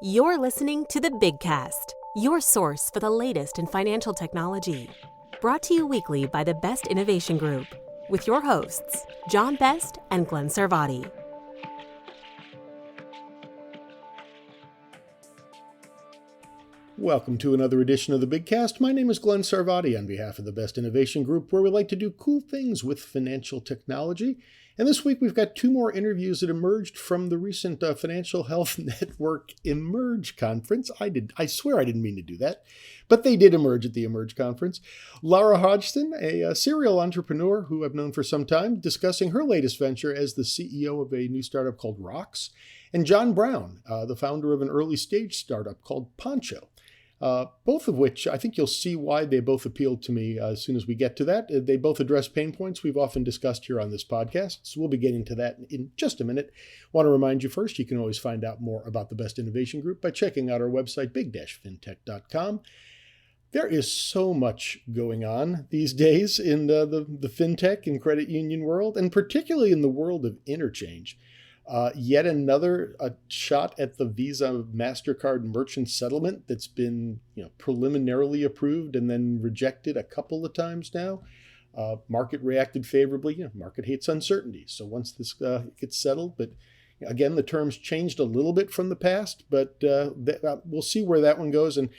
You're listening to the Big Cast, your source for the latest in financial technology. Brought to you weekly by the Best Innovation Group, with your hosts, John Best and Glenn Sarvati. Welcome to another edition of the Big Cast. My name is Glenn Sarvati on behalf of the Best Innovation Group, where we like to do cool things with financial technology. And this week we've got two more interviews that emerged from the recent Financial Health Network Emerge conference. I swear I didn't mean to do that, but they did emerge at the Emerge conference. Lara Hodgson, a serial entrepreneur who I've known for some time, discussing her latest venture as the CEO of a new startup called ROX, and John Brown, the founder of an early stage startup called Poncho. Both of which I think you'll see why they both appealed to me as soon as we get to that. They both address pain points we've often discussed here on this podcast, so we'll be getting to that in just a minute. Want to remind you first, you can always find out more about the Best Innovation Group by checking out our website, big-fintech.com. There is so much going on these days in the fintech and credit union world, and particularly in the world of interchange. Yet another shot at the Visa MasterCard merchant settlement that's been preliminarily approved and then rejected a couple of times now. Market reacted favorably. Market hates uncertainty. So once this gets settled, but again, the terms changed a little bit from the past, but we'll see where that one goes. And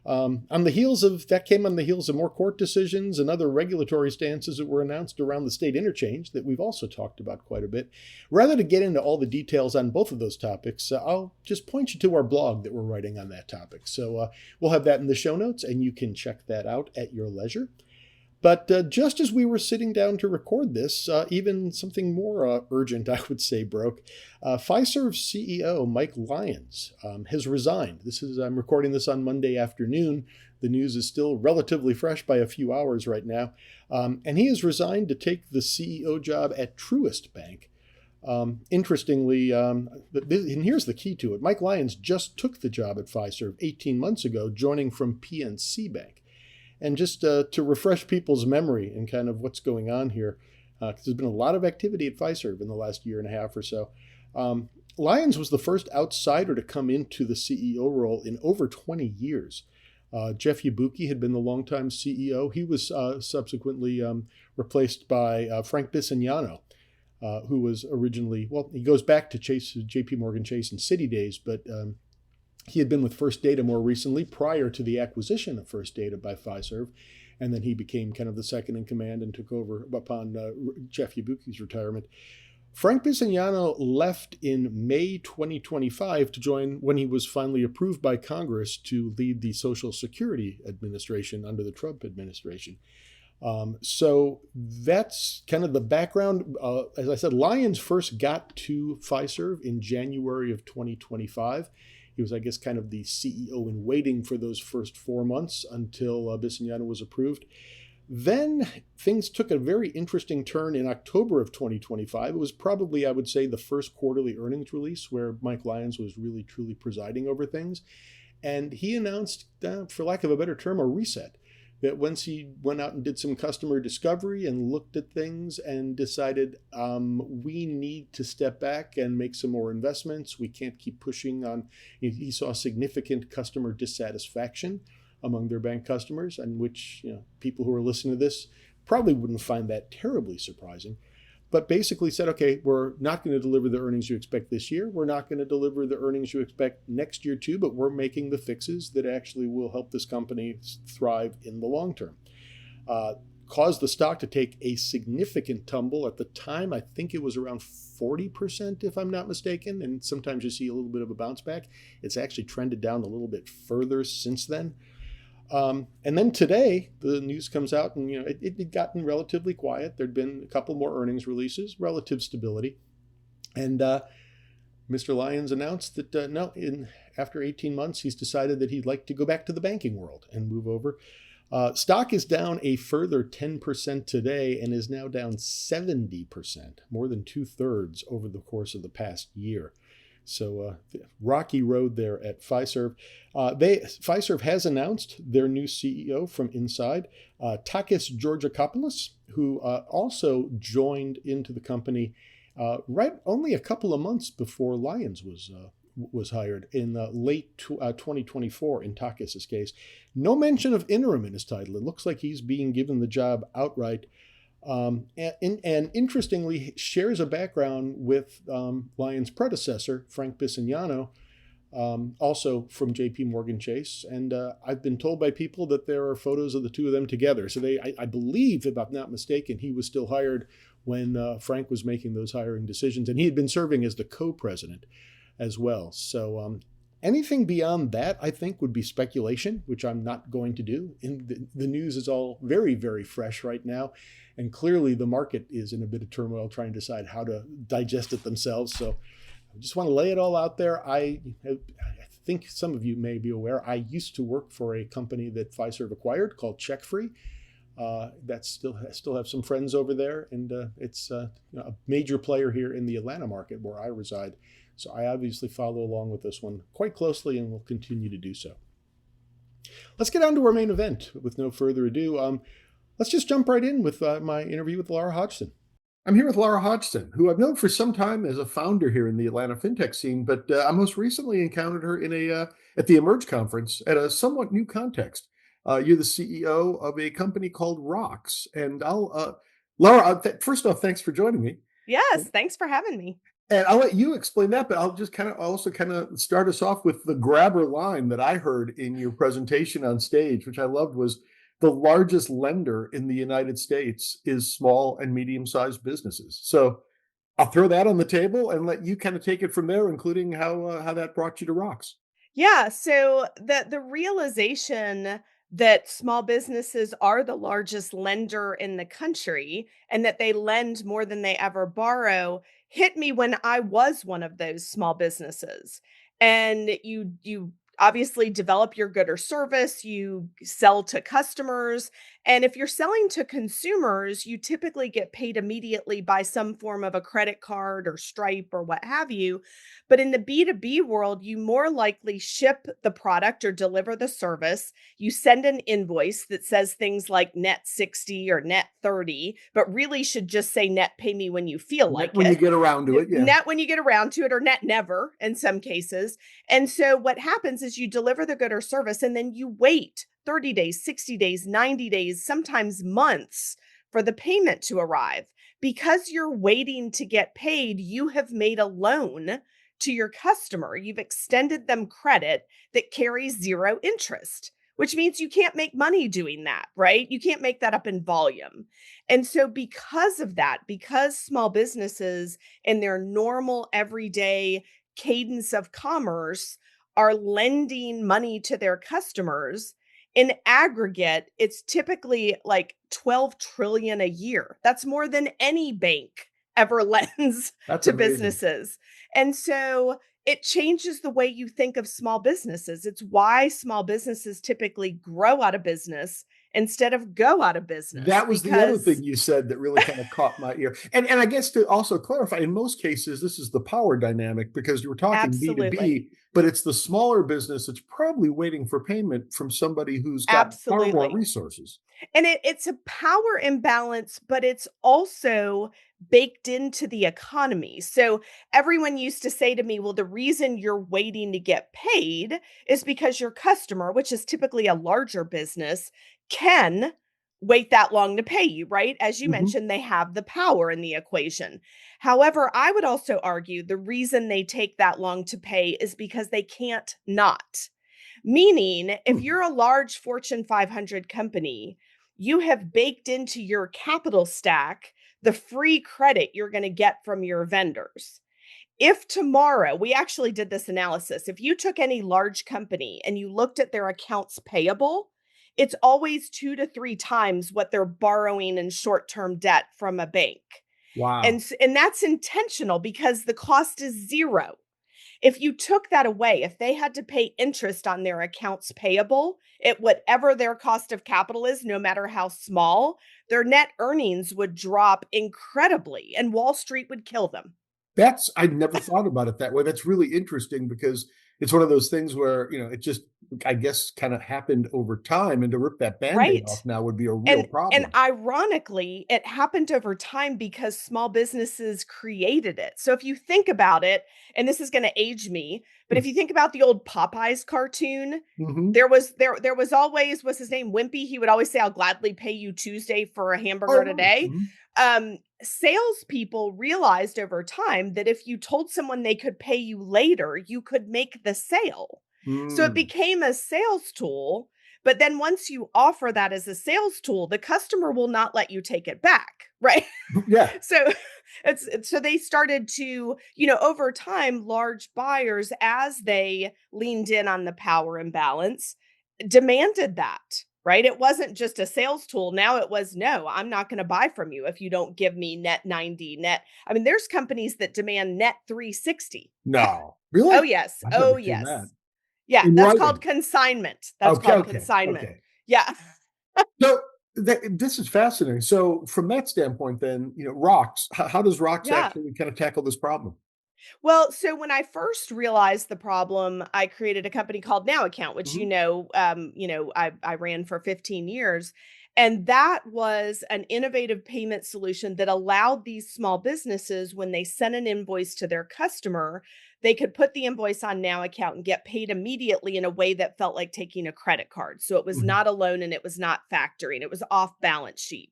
on the heels of that came on the heels of more court decisions and other regulatory stances that were announced around the state interchange that we've also talked about quite a bit. Rather than get into all the details on both of those topics, I'll just point you to our blog that we're writing on that topic. So we'll have that in the show notes, and you can check that out at your leisure. But just as we were sitting down to record this, even something more urgent, I would say, broke. Fiserv CEO Mike Lyons has resigned. I'm recording this on Monday afternoon. The news is still relatively fresh by a few hours right now. And he has resigned to take the CEO job at Truist Bank. Interestingly, and here's the key to it, Mike Lyons just took the job at Fiserv 18 months ago, joining from PNC Bank. And just to refresh people's memory and kind of what's going on here, because there's been a lot of activity at Fiserv in the last year and a half or so. Lyons was the first outsider to come into the CEO role in over 20 years. Jeff Yabuki had been the longtime CEO. He was subsequently replaced by Frank Bisignano, who was originally, he goes back to JP Morgan Chase and Citi days, but he had been with First Data more recently prior to the acquisition of First Data by Fiserv, and then he became kind of the second in command and took over upon Jeff Yabuki's retirement. Frank Bisignano left in May 2025 to join when he was finally approved by Congress to lead the Social Security Administration under the Trump administration. So that's kind of the background. As I said, Lyons first got to Fiserv in January of 2025. He was, I guess, kind of the CEO in waiting for those first 4 months until Bisignano was approved. Then things took a very interesting turn in October of 2025. It was probably, I would say, the first quarterly earnings release where Mike Lyons was really, truly presiding over things. And he announced, for lack of a better term, a reset. That once he went out and did some customer discovery and looked at things and decided we need to step back and make some more investments. We can't keep pushing on. He saw significant customer dissatisfaction among their bank customers, and which people who are listening to this probably wouldn't find that terribly surprising. But basically said, okay, we're not going to deliver the earnings you expect this year. We're not going to deliver the earnings you expect next year too, but we're making the fixes that actually will help this company thrive in the long term. Caused the stock to take a significant tumble. At the time, I think it was around 40%, if I'm not mistaken. And sometimes you see a little bit of a bounce back. It's actually trended down a little bit further since then. And then today, the news comes out and, it had gotten relatively quiet. There'd been a couple more earnings releases, relative stability. And Mr. Lyons announced that after 18 months, he's decided that he'd like to go back to the banking world and move over. Stock is down a further 10% today and is now down 70%, more than 2/3 over the course of the past year. So rocky road there at Fiserv. Fiserv has announced their new CEO from inside, Takis Georgakopoulos, who also joined into the company right only a couple of months before Lyons was was hired in late 2024 in Takis's case. No mention of interim in his title. It looks like he's being given the job outright. And interestingly, shares a background with Lyon's predecessor, Frank Bisignano, also from JP Morgan Chase. And I've been told by people that there are photos of the two of them together. So I believe, if I'm not mistaken, he was still hired when Frank was making those hiring decisions. And he had been serving as the co-president as well. So anything beyond that, I think, would be speculation, which I'm not going to do. And the news is all very, very fresh right now. And clearly the market is in a bit of turmoil trying to decide how to digest it themselves. So I just want to lay it all out there. I think some of you may be aware, I used to work for a company that Fiserv acquired called CheckFree. That still have some friends over there, and it's a major player here in the Atlanta market where I reside. So I obviously follow along with this one quite closely and will continue to do so. Let's get on to our main event with no further ado. Let's just jump right in with my interview with Lara Hodgson. I'm here with Lara Hodgson, who I've known for some time as a founder here in the Atlanta Fintech scene, but I most recently encountered her in at the Emerge conference at a somewhat new context. You're the CEO of a company called ROX, and Lara, first off, thanks for joining me. Yes, thanks for having me. And I'll let you explain that, but I'll just also start us off with the grabber line that I heard in your presentation on stage, which I loved, was the largest lender in the United States is small and medium-sized businesses. So I'll throw that on the table and let you kind of take it from there, including how that brought you to ROX. Yeah, so the realization that small businesses are the largest lender in the country and that they lend more than they ever borrow hit me when I was one of those small businesses. And you obviously develop your good or service, you sell to customers, and if you're selling to consumers, you typically get paid immediately by some form of a credit card or Stripe or what have you. But in the B2B world, you more likely ship the product or deliver the service. You send an invoice that says things like net 60 or net 30, but really should just say net pay me when you feel Net like when it. you get around to it, yeah. Net when you get around to it, or net never in some cases. And so what happens is you deliver the good or service and then you wait 30 days, 60 days, 90 days, sometimes months for the payment to arrive. Because you're waiting to get paid, you have made a loan to your customer. You've extended them credit that carries zero interest, which means you can't make money doing that, right? You can't make that up in volume. And so because of that, because small businesses in their normal everyday cadence of commerce are lending money to their customers, in aggregate, it's typically like 12 trillion a year. That's more than any bank ever lends That's to amazing. businesses. And so it changes the way you think of small businesses. It's why small businesses typically grow out of business instead of go out of business. That was the other thing you said that really kind of caught my ear. And I guess to also clarify, in most cases, this is the power dynamic because you were talking Absolutely. B2B, but it's the smaller business that's probably waiting for payment from somebody who's got far more resources. And it's a power imbalance, but it's also baked into the economy. So everyone used to say to me, well, the reason you're waiting to get paid is because your customer, which is typically a larger business, can wait that long to pay you, right? As you mentioned, they have the power in the equation. However, I would also argue the reason they take that long to pay is because they can't not. Meaning, if you're a large Fortune 500 company, you have baked into your capital stack the free credit you're going to get from your vendors. If tomorrow, we actually did this analysis, if you took any large company and you looked at their accounts payable, it's always 2 to 3 times what they're borrowing in short-term debt from a bank. Wow. And that's intentional because the cost is zero. If you took that away, if they had to pay interest on their accounts payable at whatever their cost of capital is, no matter how small, their net earnings would drop incredibly and Wall Street would kill them. I'd never thought about it that way. That's really interesting because it's one of those things where, it just I guess, kind of happened over time, and to rip that Band-Aid Right. off now would be a real And problem. ironically, it happened over time because small businesses created it. So if you think about it, and this is going to age me, but if you think about the old Popeyes cartoon, Mm-hmm. there was always, what's his name, Wimpy. He would always say, "I'll gladly pay you Tuesday for a hamburger Oh, today." mhm. Salespeople realized over time that if you told someone they could pay you later, you could make the sale. So it Mm. became a sales tool. But then once you offer that as a sales tool, the customer will not let you take it back, right? Yeah. So so they started to, over time, large buyers, as they leaned in on the power imbalance, demanded that, right? It wasn't just a sales tool. Now it was, no, I'm not going to buy from you if you don't give me net 90 net. I mean, there's companies that demand net 360. No. Oh, Really? yes. I've Oh, never seen that. yes. Yeah, In that's called writing? consignment. That's Okay, called okay, consignment. okay. Yeah. So this is fascinating. So from that standpoint, then, ROX, how does ROX Yeah. actually kind of tackle this problem? Well, so when I first realized the problem, I created a company called Now Account, which Mhm. I ran for 15 years. And that was an innovative payment solution that allowed these small businesses, when they sent an invoice to their customer, they could put the invoice on Now Account and get paid immediately in a way that felt like taking a credit card. So it was Mhm. not a loan and it was not factoring, it was off balance sheet.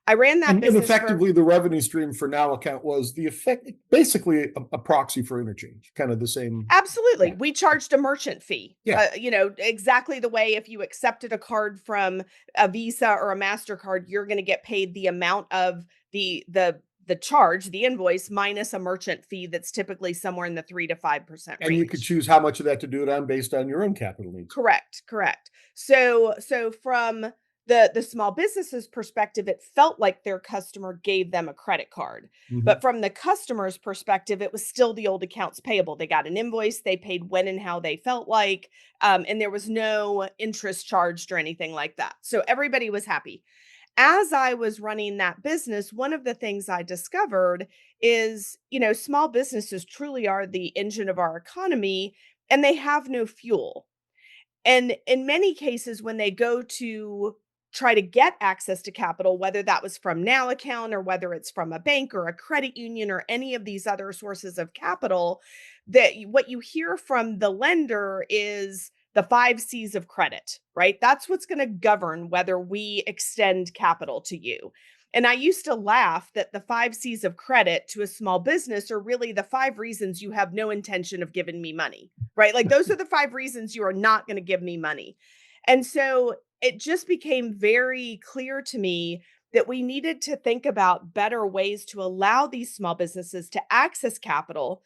I ran that And business for. effectively, the revenue stream for Now Account was the effect, basically a proxy for interchange, kind of the same. Absolutely. Yeah. We charged a merchant fee. Yeah. Exactly the way if you accepted a card from a Visa or a MasterCard, you're going to get paid the amount of the charge, the invoice, minus a merchant fee that's typically somewhere in the 3 to 5% And you could range. choose how much of that to do it on based on your own capital needs. Correct, correct. So from the small businesses perspective, it felt like their customer gave them a credit card. Mhm. But from the customer's perspective, it was still the old accounts payable. They got an invoice, they paid when and how they felt like, and there was no interest charged or anything like that. So everybody was happy. As I was running that business, one of the things I discovered is, small businesses truly are the engine of our economy, and they have no fuel. And in many cases, when they go to try to get access to capital, whether that was from Now Account or whether it's from a bank or a credit union or any of these other sources of capital, what you hear from the lender is the 5 C's of credit, right? That's what's going to govern whether we extend capital to you. And I used to laugh that the 5 C's of credit to a small business are really the 5 reasons you have no intention of giving me money, right? Like those are the 5 reasons you are not going to give me money. And so it just became very clear to me that we needed to think about better ways to allow these small businesses to access capital,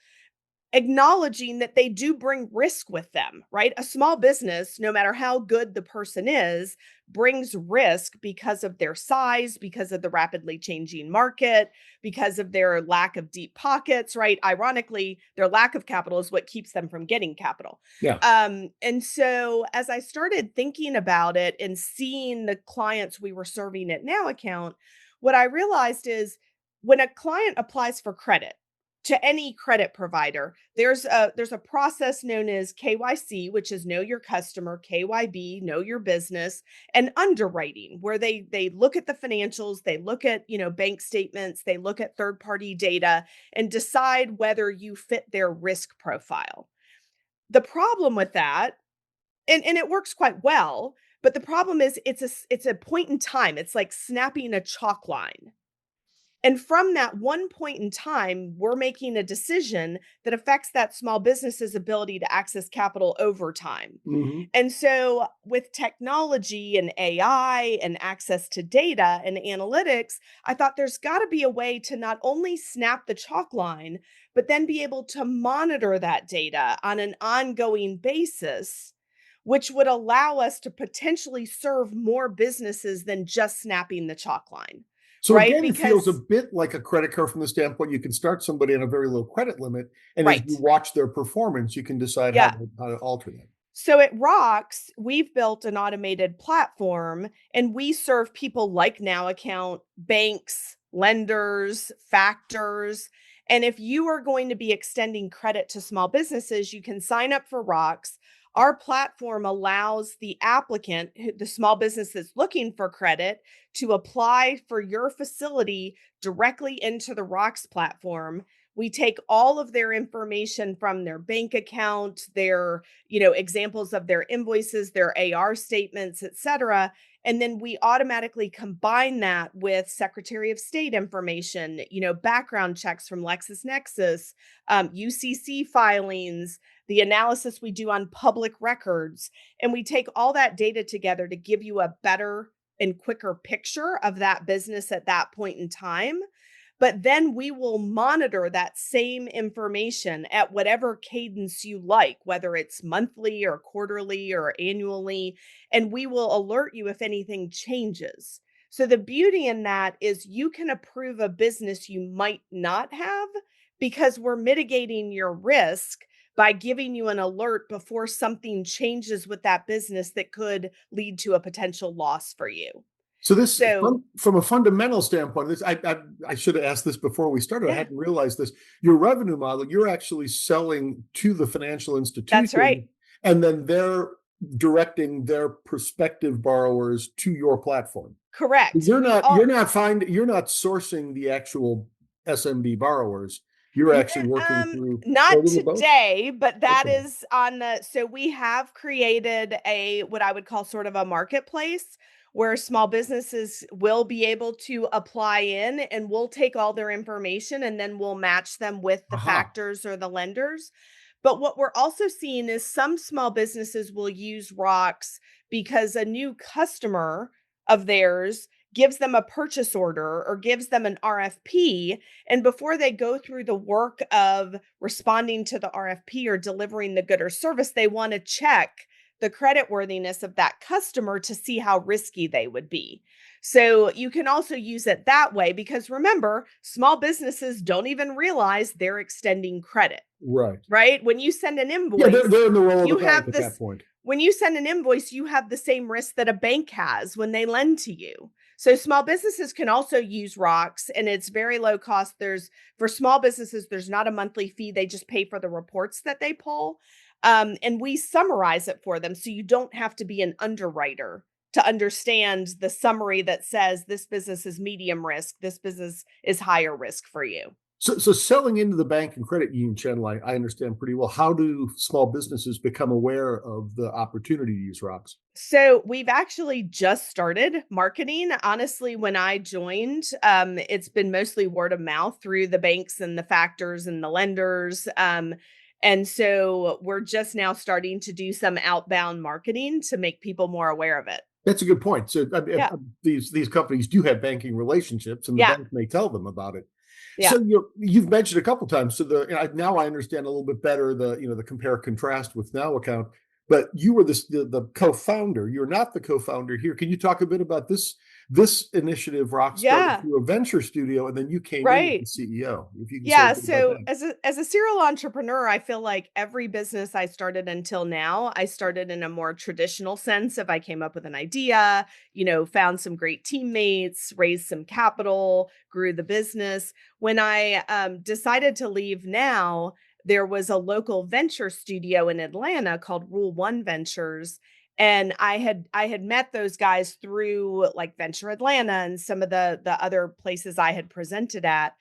acknowledging that they do bring risk with them, right? A small business, no matter how good the person is, brings risk because of their size, because of the rapidly changing market, because of their lack of deep pockets, right? Ironically, their lack of capital is what keeps them from getting capital. Yeah. And so as I started thinking about it and seeing the clients we were serving at Now Account, what I realized is when a client applies for credit to any credit provider, there's a process known as KYC, which is know your customer, KYB, know your business, and underwriting, where they look at the financials, they look at, bank statements, they look at third-party data and decide whether you fit their risk profile. The problem with that, and it works quite well, but the problem is it's a point in time. It's like snapping a chalk line. And from that one point in time, we're making a decision that affects that small business's ability to access capital over time. Mhm. And so, with technology and AI and access to data and analytics, I thought there's got to be a way to not only snap the chalk line, but then be able to monitor that data on an ongoing basis, which would allow us to potentially serve more businesses than just snapping the chalk line, So right? again, it feels a Because, bit like a credit card from the standpoint you can start somebody on a very low credit limit, and as you right. watch their performance, you can decide how Yeah. to alter that. So at ROX, we've built an automated platform and we serve people like Now Account, banks, lenders, factors. And if you are going to be extending credit to small businesses, you can sign up for ROX. Our platform allows the applicant, the small business that's looking for credit, to apply for your facility directly into the ROX platform. We take all of their information from their bank account, their, examples of their invoices, their AR statements, et cetera. And then we automatically combine that with Secretary of State information, background checks from LexisNexis, UCC filings, the analysis we do on public records. And we take all that data together to give you a better and quicker picture of that business at that point in time. But then we will monitor that same information at whatever cadence you like, whether it's monthly or quarterly or annually, and we will alert you if anything changes. So the beauty in that is you can approve a business you might not have because we're mitigating your risk by giving you an alert before something changes with that business that could lead to a potential loss for you. So this, So from a fundamental standpoint, this I should have asked this before we started. I yeah, hadn't realized this. Your revenue model, you're actually selling to the financial that's right. institution, and then they're directing their prospective borrowers to your platform. Correct. You're not sourcing the actual SMB borrowers. You're actually working through a Not little both. today, but that Okay. is on the, so we have created what I would call sort of a marketplace where small businesses will be able to apply in, and we'll take all their information and then we'll match them with the Aha. factors or the lenders. But what we're also seeing is some small businesses will use ROX because a new customer of theirs gives them a purchase order or gives them an RFP. And before they go through the work of responding to the RFP or delivering the good or service, they want to check the creditworthiness of that customer to see how risky they would be. So you can also use it that way because remember, small businesses don't even realize they're extending credit, Right. right? When you send an Yeah, invoice, they're in the role of you the bank have at that this point. when you send an invoice, you have the same risk that a bank has when they lend to you. So small businesses can also use ROX, and it's very low cost. For small businesses, there's not a monthly fee. They just pay for the reports that they pull. And we summarize it for them. So you don't have to be an underwriter to understand the summary that says this business is medium risk, this business is higher risk for you. So selling into the bank and credit union channel, I understand pretty well. How do small businesses become aware of the opportunity to use ROX? So we've actually just started marketing. Honestly, when I joined, it's been mostly word of mouth through the banks and the factors and the lenders. And so we're just now starting to do some outbound marketing to make people more aware of it. That's a good point. So Yeah. these companies do have banking relationships, and the Yeah. bank may tell them about it. Yeah. So you've mentioned a couple times. So now I understand a little bit better the compare contrast with Now account. But you were the co-founder. You're not the co-founder here. Can you talk a bit about this initiative? Rock started Yeah. through a venture studio, and then you came in as the Right. CEO. If you can say a Yeah, bit about so that. as a serial entrepreneur, I feel like every business I started until now, I started in a more traditional sense of I came up with an idea, found some great teammates, raised some capital, grew the business. When I decided to leave Now, there was a local venture studio in Atlanta called Rule One Ventures. And I had met those guys through like Venture Atlanta and some of the other places I had presented at.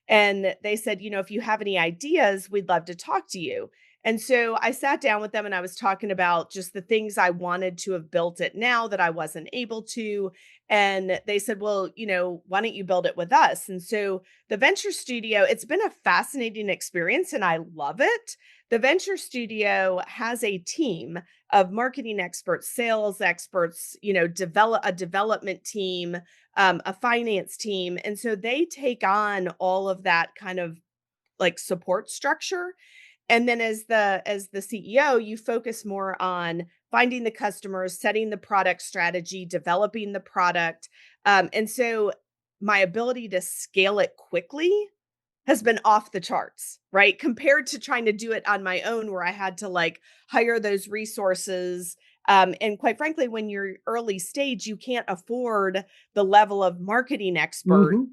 And they said, if you have any ideas, we'd love to talk to you. And so I sat down with them and I was talking about just the things I wanted to have built it now that I wasn't able to. And they said, well, why don't you build it with us? And so the Venture Studio, it's been a fascinating experience and I love it. The Venture Studio has a team of marketing experts, sales experts, a development team, a finance team. And so they take on all of that kind of like support structure. And then as the CEO, you focus more on finding the customers, setting the product strategy, developing the product. And so my ability to scale it quickly has been off the charts, right? Compared to trying to do it on my own, where I had to like hire those resources. And quite frankly, when you're early stage, you can't afford the level of marketing expert Mm-hmm.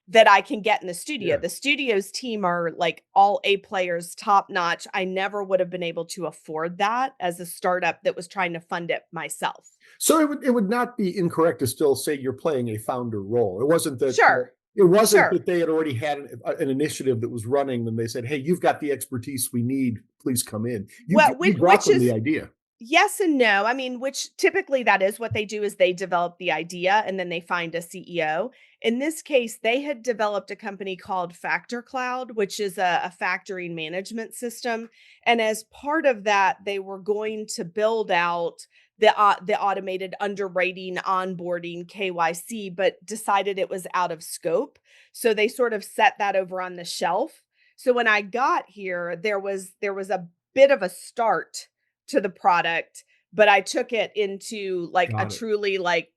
that I can get in the studio. Yeah. The studio's team are like all A players, top notch. I never would have been able to afford that as a startup that was trying to fund it myself. So it would not be incorrect to still say you're playing a founder role. It wasn't that Sure. it wasn't Sure. that they had already had an initiative that was running, and they said, "Hey, you've got the expertise we need. Please come in." Well, You brought which them the is idea. yes and no. I mean, which typically that is what they do is they develop the idea and then they find a CEO. In this case, they had developed a company called Factor Cloud, which is a factoring management system. And as part of that, they were going to build out the automated underwriting, onboarding, KYC, but decided it was out of scope. So they sort of set that over on the shelf. So when I got here, there was a bit of a start to the product, but I took it into like a Got it. truly like,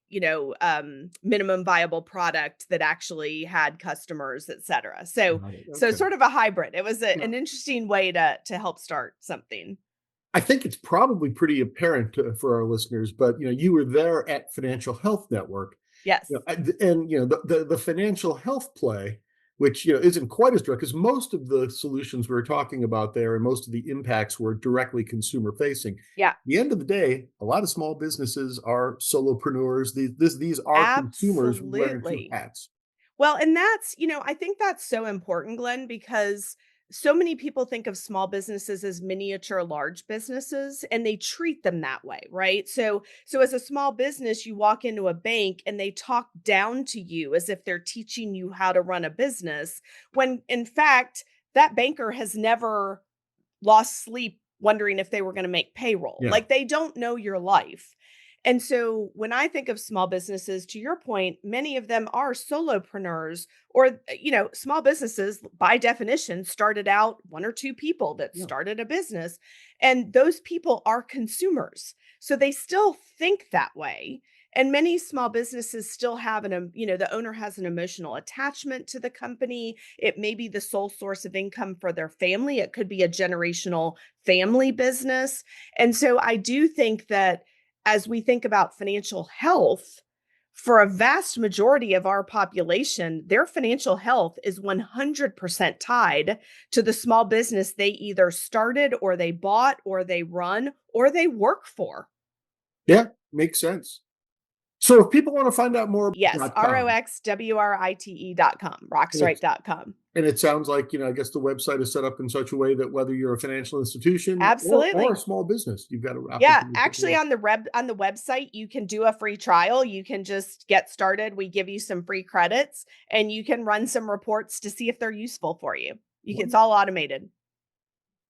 minimum viable product that actually had customers, et cetera. So Got it. so Okay. sort of a hybrid. It was Yeah. an interesting way to help start something. I think it's probably pretty apparent for our listeners, but you were there at Financial Health Network. Yes. And the financial health play, which isn't quite as direct, because most of the solutions we were talking about there and most of the impacts were directly consumer facing. At Yeah. the end of the day, a lot of small businesses are solopreneurs. These are consumers wearing two Absolutely. hats. Well, and that's, I think that's so important, Glenn, because so many people think of small businesses as miniature large businesses and they treat them that way, right? So as a small business, you walk into a bank and they talk down to you as if they're teaching you how to run a business, when in fact, that banker has never lost sleep wondering if they were going to make payroll. Yeah. Like they don't know your life. And so when I think of small businesses, to your point, many of them are solopreneurs or, small businesses by definition started out one or two people that Yeah. started a business. And those people are consumers. So they still think that way. And many small businesses still have the owner has an emotional attachment to the company. It may be the sole source of income for their family. It could be a generational family business. And so I do think that as we think about financial health, for a vast majority of our population, their financial health is 100% tied to the small business they either started or they bought or they run or they work for. Yeah, makes sense. So if people want to find out more Yes, about .com, ROXWRITE.com, and it's roxrite.com. and it sounds like, I guess the website is set up in such a way that whether you're a financial institution or a Absolutely. small business, you've got an Yeah, opportunity to take a actually look. on the website you can do a free trial. You can just get started. We give you some free credits and you can run some reports to see if they're useful for you. It's all automated.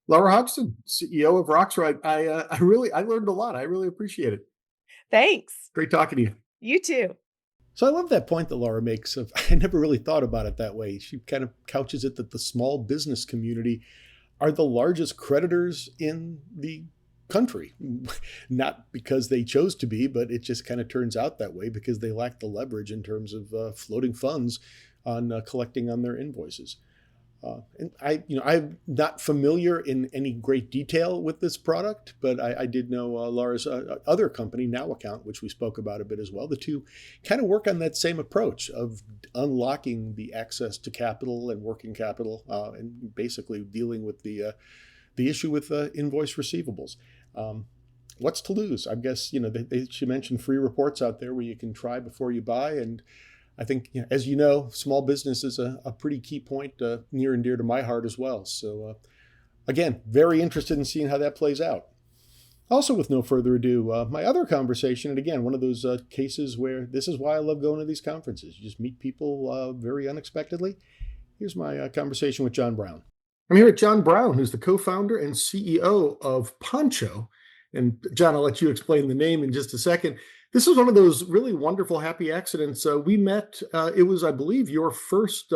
Lara Hodgson, CEO of ROX. I learned a lot. I really appreciate it. Thanks. Great talking to you. You too. So I love that point that Laura makes of, I never really thought about it that way. She kind of couches it that the small business community are the largest creditors in the country. Not because they chose to be, but it just kind of turns out that way because they lack the leverage in terms of floating funds on collecting on their invoices. And I'm not familiar in any great detail with this product, but I did know Laura's other company, Now Account, which we spoke about a bit as well. The two kind of work on that same approach of unlocking the access to capital and working capital, and basically dealing with the issue with invoice receivables. What's to lose? I guess she mentioned free reports out there where you can try before you buy, and I think, as you know, small business is a pretty key point near and dear to my heart as well. So, again, very interested in seeing how that plays out. Also, with no further ado, my other conversation, and again, one of those cases where this is why I love going to these conferences. You just meet people very unexpectedly. Here's my conversation with John Brown. I'm here with John Brown, who's the co-founder and CEO of Poncho. And John, I'll let you explain the name in just a second. This was one of those really wonderful happy accidents. We met, it was, I believe, your first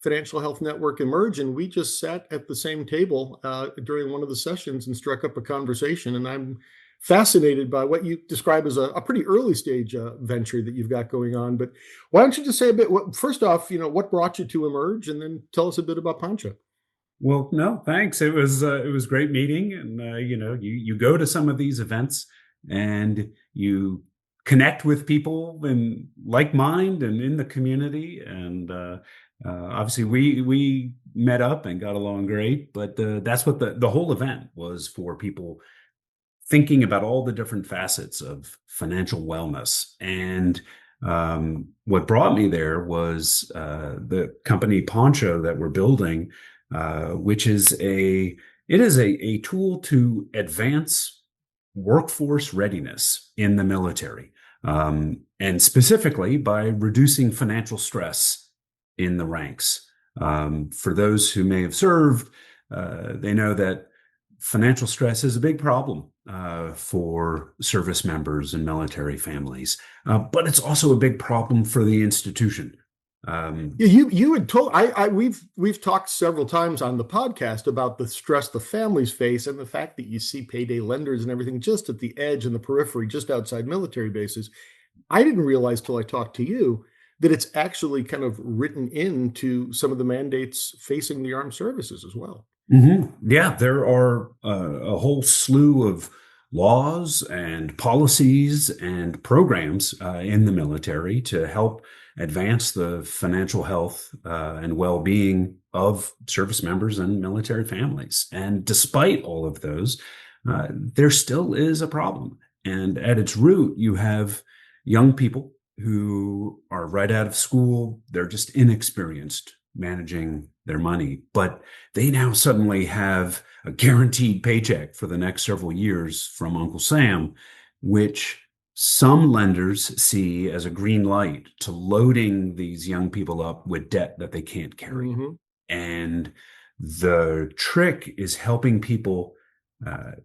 Financial Health Network Emerge, and we just sat at the same table during one of the sessions and struck up a conversation. And I'm fascinated by what you describe as a pretty early stage venture that you've got going on. But why don't you just say a bit, first off, what brought you to Emerge, and then tell us a bit about Poncho. Well, no, thanks. It was great meeting, and you go to some of these events and you connect with people in like mind and in the community. And obviously, we met up and got along great. But that's what the whole event was, for people thinking about all the different facets of financial wellness. And what brought me there was the company Poncho that we're building, which is a tool to advance workforce readiness in the military, and specifically by reducing financial stress in the ranks. For those who may have served, they know that financial stress is a big problem for service members and military families, but it's also a big problem for the institution. You had told we've talked several times on the podcast about the stress the families face and the fact that you see payday lenders and everything just at the edge and the periphery, just outside military bases. I didn't realize till I talked to you that it's actually kind of written into some of the mandates facing the armed services as well. Mm-hmm. Yeah, there are a whole slew of laws and policies and programs in the military to help advance the financial health and well-being of service members and military families. And despite all of those, there still is a problem. And at its root, you have young people who are right out of school. They're just inexperienced managing their money, but they now suddenly have a guaranteed paycheck for the next several years from Uncle Sam, which some lenders see as a green light to loading these young people up with debt that they can't carry. Mm-hmm. And the trick is helping people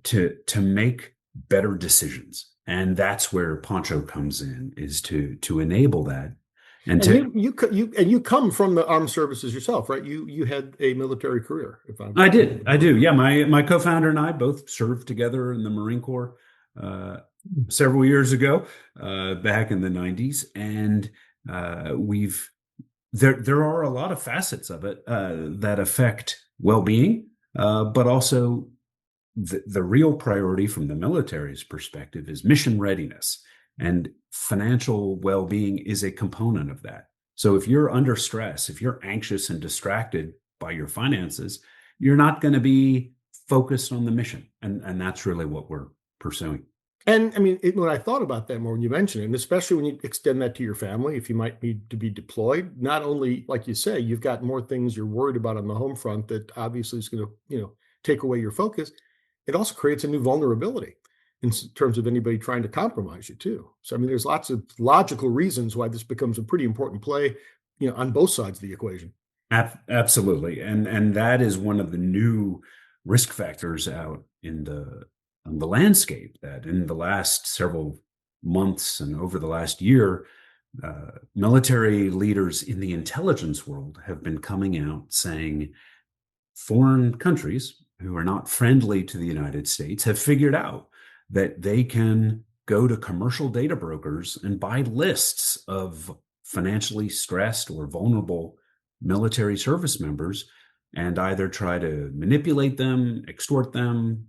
to make better decisions. And that's where Poncho comes in, is to enable that. And you come from the armed services yourself, right? You had a military career. I do. Yeah, my co-founder and I both served together in the Marine Corps several years ago, back in the 90s, and there are a lot of facets of it that affect well-being, but also the real priority from the military's perspective is mission readiness. And financial well-being is a component of that. So if you're under stress, if you're anxious and distracted by your finances, you're not going to be focused on the mission. And that's really what we're pursuing. And I mean, when I thought about that more when you mentioned it, and especially when you extend that to your family, if you might need to be deployed, not only, like you say, you've got more things you're worried about on the home front that obviously is going to, take away your focus. It also creates a new vulnerability in terms of anybody trying to compromise you too. So, I mean, there's lots of logical reasons why this becomes a pretty important play, on both sides of the equation. Absolutely. And that is one of the new risk factors out in the landscape, that in the last several months and over the last year, military leaders in the intelligence world have been coming out saying foreign countries who are not friendly to the United States have figured out that they can go to commercial data brokers and buy lists of financially stressed or vulnerable military service members and either try to manipulate them, extort them,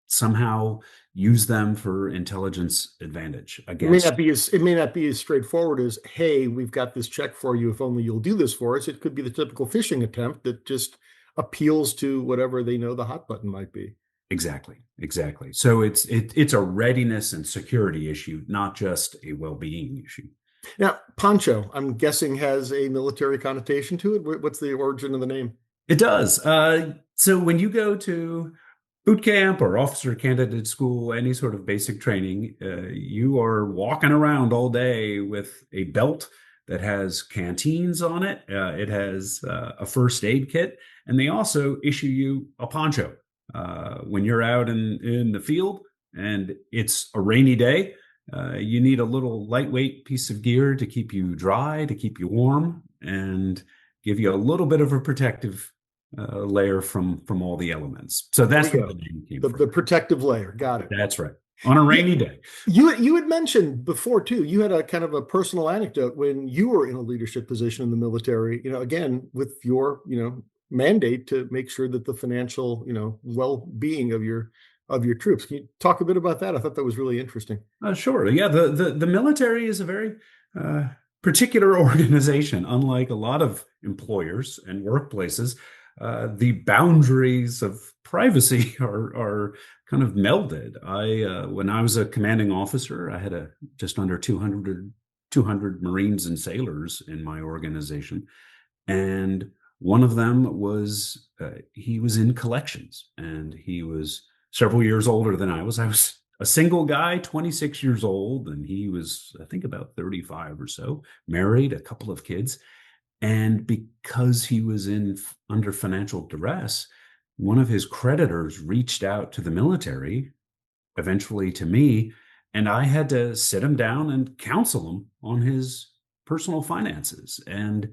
somehow use them for intelligence advantage against. It may not be as straightforward as, hey, we've got this check for you if only you'll do this for us. It could be the typical phishing attempt that just appeals to whatever they know the hot button might be. Exactly. So it's a readiness and security issue, not just a well-being issue. Now, Poncho, I'm guessing, has a military connotation to it. What's the origin of the name? It does. So when you go to boot camp or officer candidate school, any sort of basic training, you are walking around all day with a belt that has canteens on it. It has a first aid kit, and they also issue you a poncho. When you're out in the field and it's a rainy day, you need a little lightweight piece of gear to keep you dry, to keep you warm, and give you a little bit of a protective layer from all the elements. So that's where the name came from. The protective layer. Got it. That's right. On a rainy day. You had mentioned before too, you had a kind of a personal anecdote when you were in a leadership position in the military, again, with your, mandate to make sure that the financial, well-being of your of your troops. Can you talk a bit about that? I thought that was really interesting. Sure. Yeah, the military is a very particular organization. Unlike a lot of employers and workplaces, the boundaries of privacy are kind of melded. When I was a commanding officer, I had just under 200 Marines and sailors in my organization, and one of them was he was in collections, and he was several years older than I was. I was a single guy, 26 years old, and he was, I think, about 35 or so, married, a couple of kids. And because he was under financial duress, one of his creditors reached out to the military, eventually to me, and I had to sit him down and counsel him on his personal finances. And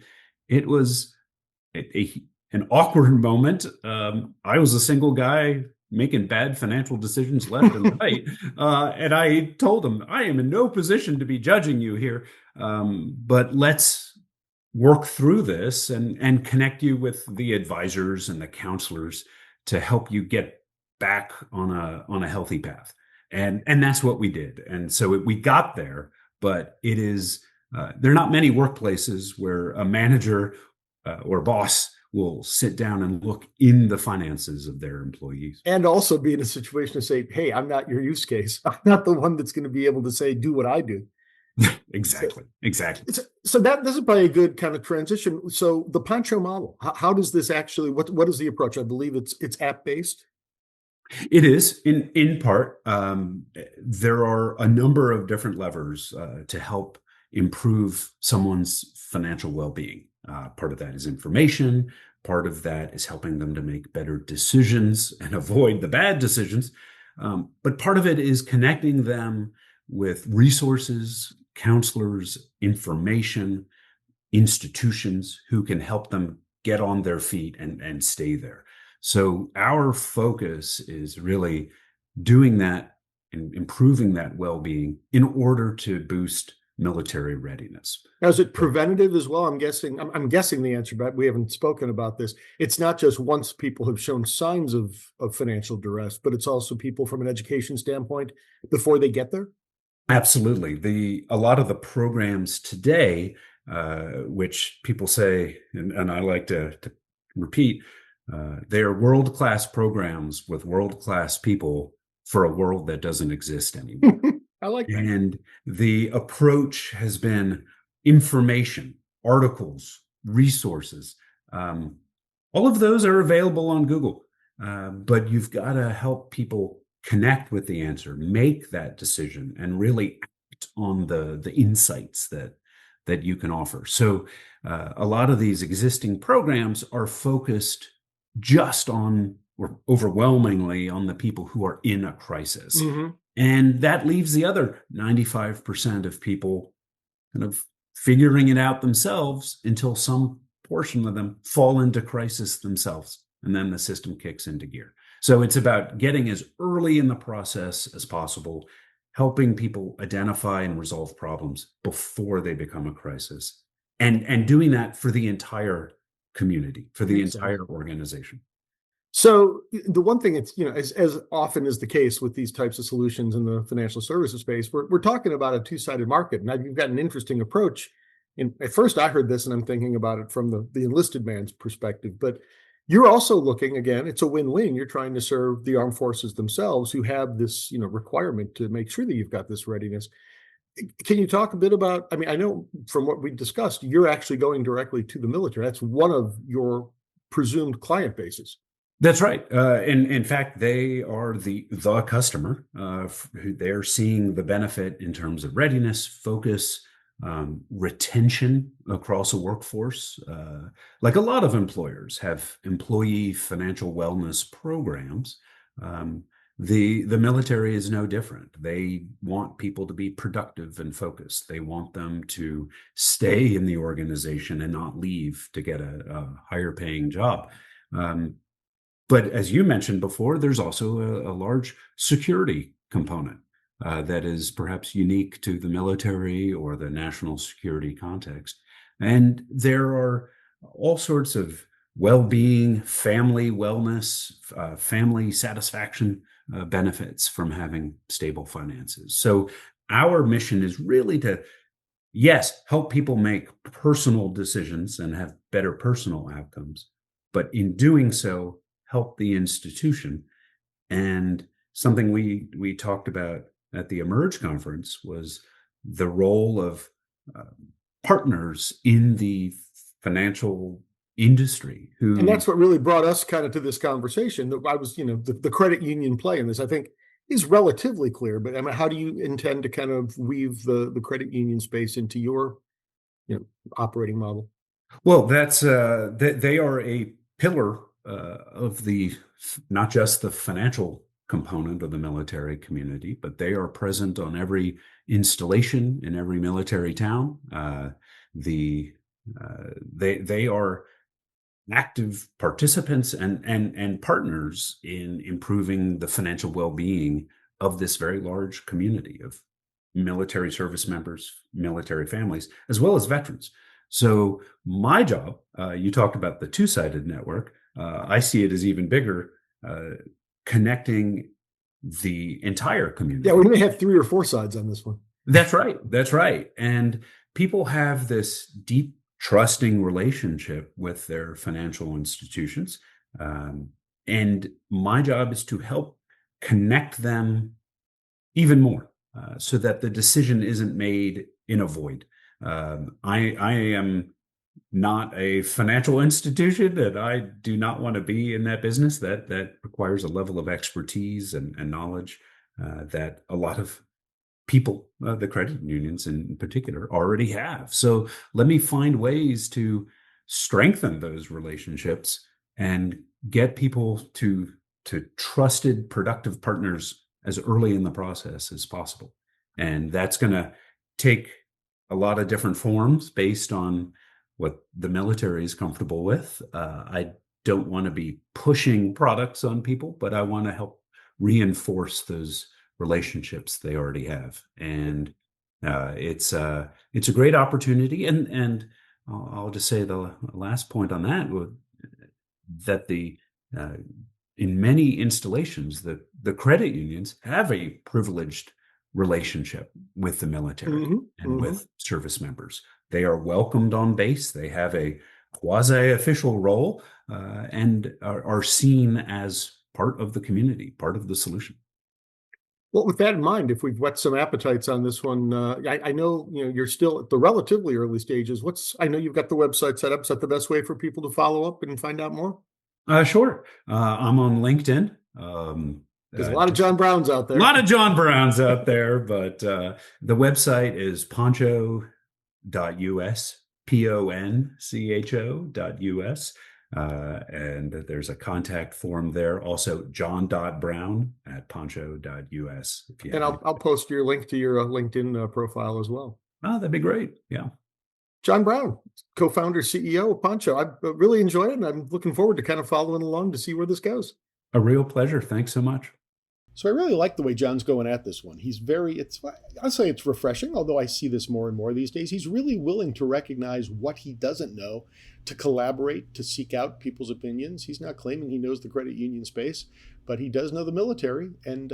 it was an awkward moment. I was a single guy making bad financial decisions left and right. And I told him, I am in no position to be judging you here, but let's work through this and connect you with the advisors and the counselors to help you get back on a healthy path. And that's what we did. And so we got there, but it is, there are not many workplaces where a manager or boss will sit down and look in the finances of their employees. And also be in a situation to say, hey, I'm not your use case. I'm not the one that's going to be able to say, do what I do. Exactly. So this is probably a good kind of transition. So the Poncho model, how does this actually, what is the approach? I believe it's app-based. It is in part. There are a number of different levers to help improve someone's financial well-being. Part of that is information. Part of that is helping them to make better decisions and avoid the bad decisions. But part of it is connecting them with resources, counselors, information, institutions who can help them get on their feet and stay there. So our focus is really doing that and improving that well-being in order to boost military readiness. Now, is it preventative as well? I'm guessing the answer, but we haven't spoken about this. It's not just once people have shown signs of financial duress, but it's also people from an education standpoint before they get there? Absolutely. A lot of the programs today, which people say, and I like to repeat, they are world-class programs with world-class people for a world that doesn't exist anymore. I like that. And the approach has been information, articles, resources. All of those are available on Google, but you've got to help people connect with the answer, make that decision, and really act on the insights that you can offer. So a lot of these existing programs are focused just on, or overwhelmingly on, the people who are in a crisis. Mm-hmm. And that leaves the other 95% of people kind of figuring it out themselves until some portion of them fall into crisis themselves. And then the system kicks into gear. So it's about getting as early in the process as possible, helping people identify and resolve problems before they become a crisis, and doing that for the entire community, for the entire organization. So the one thing, it's, as often is the case with these types of solutions in the financial services space, we're talking about a two-sided market. Now you've got an interesting approach. And at first I heard this and I'm thinking about it from the enlisted man's perspective, but you're also looking, again, it's a win-win. You're trying to serve the armed forces themselves who have this, requirement to make sure that you've got this readiness. Can you talk a bit about, I know from what we discussed, you're actually going directly to the military. That's one of your presumed client bases. That's right. In fact, they are the customer. They're seeing the benefit in terms of readiness, focus, retention across a workforce. Like a lot of employers have employee financial wellness programs. The military is no different. They want people to be productive and focused. They want them to stay in the organization and not leave to get a higher paying job. But as you mentioned before, there's also a large security component that is perhaps unique to the military or the national security context. And there are all sorts of well-being, family wellness, family satisfaction benefits from having stable finances. So our mission is really to, yes, help people make personal decisions and have better personal outcomes, but in doing so, help the institution. And something we talked about at the Emerge conference was the role of partners in the financial industry and that's what really brought us kind of to this conversation. That I was, the credit union play in this, I think, is relatively clear. But I mean, how do you intend to kind of weave the credit union space into your, operating model? Well, that's they are a pillar of the not just the financial component of the military community, but they are present on every installation in every military town. They are active participants and partners in improving the financial well-being of this very large community of military service members, military families, as well as veterans. So my job, you talked about the two-sided network. I see it as even bigger, connecting the entire community. Yeah, we may have 3 or 4 sides on this one. That's right. That's right. And people have this deep, trusting relationship with their financial institutions. And my job is to help connect them even more so that the decision isn't made in a void. I am not a financial institution, and I do not want to be in that business. That requires a level of expertise and knowledge that a lot of people, the credit unions in particular, already have. So let me find ways to strengthen those relationships and get people to trusted, productive partners as early in the process as possible. And that's going to take a lot of different forms based on what the military is comfortable with. I don't want to be pushing products on people, but I want to help reinforce those relationships they already have. And it's a great opportunity. And I'll just say the last point on that, that in many installations, the credit unions have a privileged relationship with the military and with service members. They are welcomed on base. They have a quasi-official role and are seen as part of the community, part of the solution. Well, with that in mind, if we've whet some appetites on this one, I know you're still at the relatively early stages. I know you've got the website set up. Is that the best way for people to follow up and find out more? Sure. I'm on LinkedIn. There's a lot of John Browns out there. A lot of John Browns out there, but the website is poncho.us, poncho.us. And there's a contact form there. Also, john.brown@poncho.us. And I'll post your link to your LinkedIn profile as well. Oh, that'd be great. Yeah. John Brown, co-founder, CEO of Poncho. I've really enjoyed it, and I'm looking forward to kind of following along to see where this goes. A real pleasure. Thanks so much. So I really like the way John's going at this one. I'll say it's refreshing, although I see this more and more these days. He's really willing to recognize what he doesn't know, to collaborate, to seek out people's opinions. He's not claiming he knows the credit union space, but he does know the military, and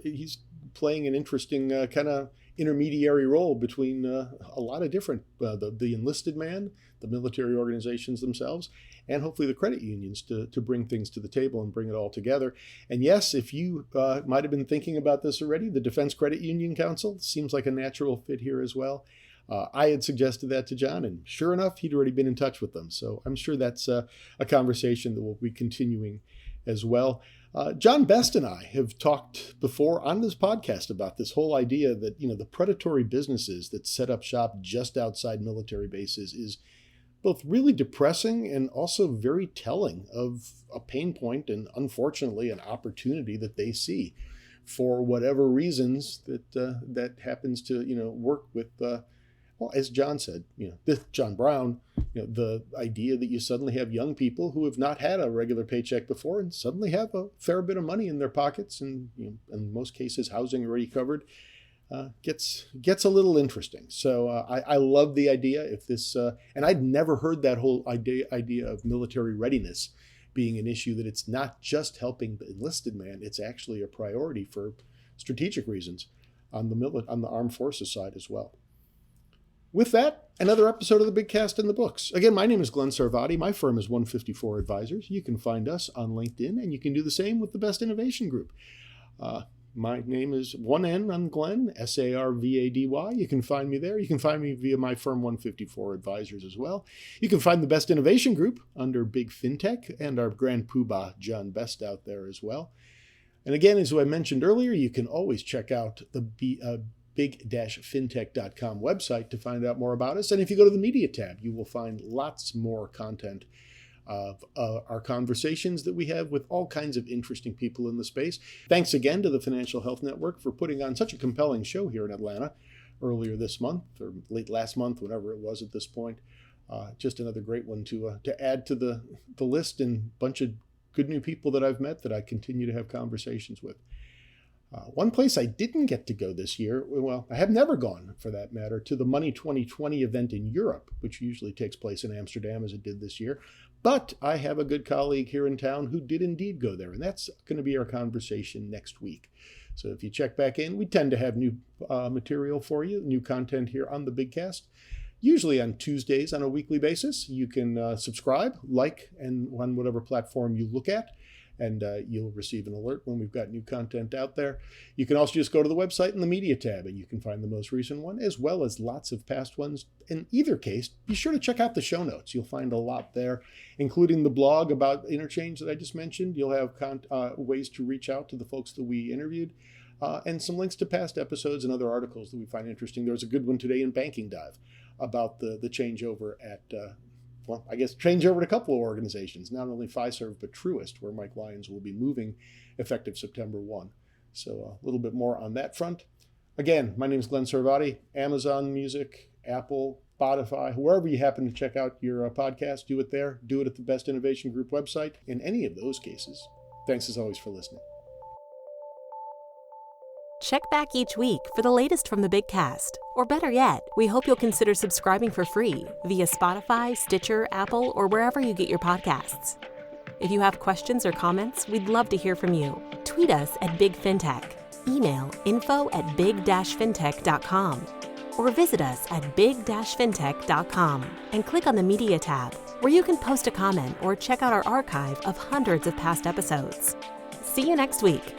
he's playing an interesting kind of intermediary role between a lot of different, the enlisted man, the military organizations themselves, and hopefully the credit unions to bring things to the table and bring it all together. And yes, if you might have been thinking about this already, the Defense Credit Union Council seems like a natural fit here as well. I had suggested that to John, and sure enough, he'd already been in touch with them. So I'm sure that's a conversation that we'll be continuing as well. John Best and I have talked before on this podcast about this whole idea that, the predatory businesses that set up shop just outside military bases is both really depressing and also very telling of a pain point and, unfortunately, an opportunity that they see for whatever reasons that happens to, work with, as John said, this John Brown, the idea that you suddenly have young people who have not had a regular paycheck before and suddenly have a fair bit of money in their pockets, and in most cases housing already covered, gets a little interesting. So I love the idea. If this and I'd never heard that whole idea of military readiness being an issue that it's not just helping the enlisted man, it's actually a priority for strategic reasons on the armed forces side as well. With that, another episode of the Big Cast in the books. Again, my name is Glenn Sarvati. My firm is 154 Advisors. You can find us on LinkedIn, and you can do the same with the Best Innovation Group. My name is 1N on Glenn, Sarvady. You can find me there. You can find me via my firm 154 Advisors as well. You can find the Best Innovation Group under Big Fintech and our Grand Poobah John Best out there as well. And again, as I mentioned earlier, you can always check out the big-fintech.com website to find out more about us. And if you go to the media tab, you will find lots more content of our conversations that we have with all kinds of interesting people in the space. Thanks again to the Financial Health Network for putting on such a compelling show here in Atlanta earlier this month, or late last month, whenever it was at this point. Just another great one to add to the list, and a bunch of good new people that I've met that I continue to have conversations with. One place I didn't get to go this year, well, I have never gone, for that matter, to the Money 2020 event in Europe, which usually takes place in Amsterdam as it did this year. But I have a good colleague here in town who did indeed go there, and that's going to be our conversation next week. So if you check back in, we tend to have new material for you, new content here on the Big Cast, usually on Tuesdays on a weekly basis. You can subscribe, like, and on whatever platform you look at, and you'll receive an alert when we've got new content out there. You can also just go to the website in the media tab, and you can find the most recent one, as well as lots of past ones. In either case, be sure to check out the show notes. You'll find a lot there, including the blog about interchange that I just mentioned. You'll have ways to reach out to the folks that we interviewed, and some links to past episodes and other articles that we find interesting. There was a good one today in Banking Dive about the changeover at change over to a couple of organizations, not only Fiserv, but Truist, where Mike Lyons will be moving effective September 1. So a little bit more on that front. Again, my name is Glenn Sarvati. Amazon Music, Apple, Spotify, wherever you happen to check out your podcast, do it there. Do it at the Best Innovation Group website. In any of those cases, thanks as always for listening. Check back each week for the latest from the Big Cast. Or better yet, we hope you'll consider subscribing for free via Spotify, Stitcher, Apple, or wherever you get your podcasts. If you have questions or comments, we'd love to hear from you. Tweet us at Big Fintech, email info@big-fintech.com, or visit us at big-fintech.com and click on the Media tab, where you can post a comment or check out our archive of hundreds of past episodes. See you next week.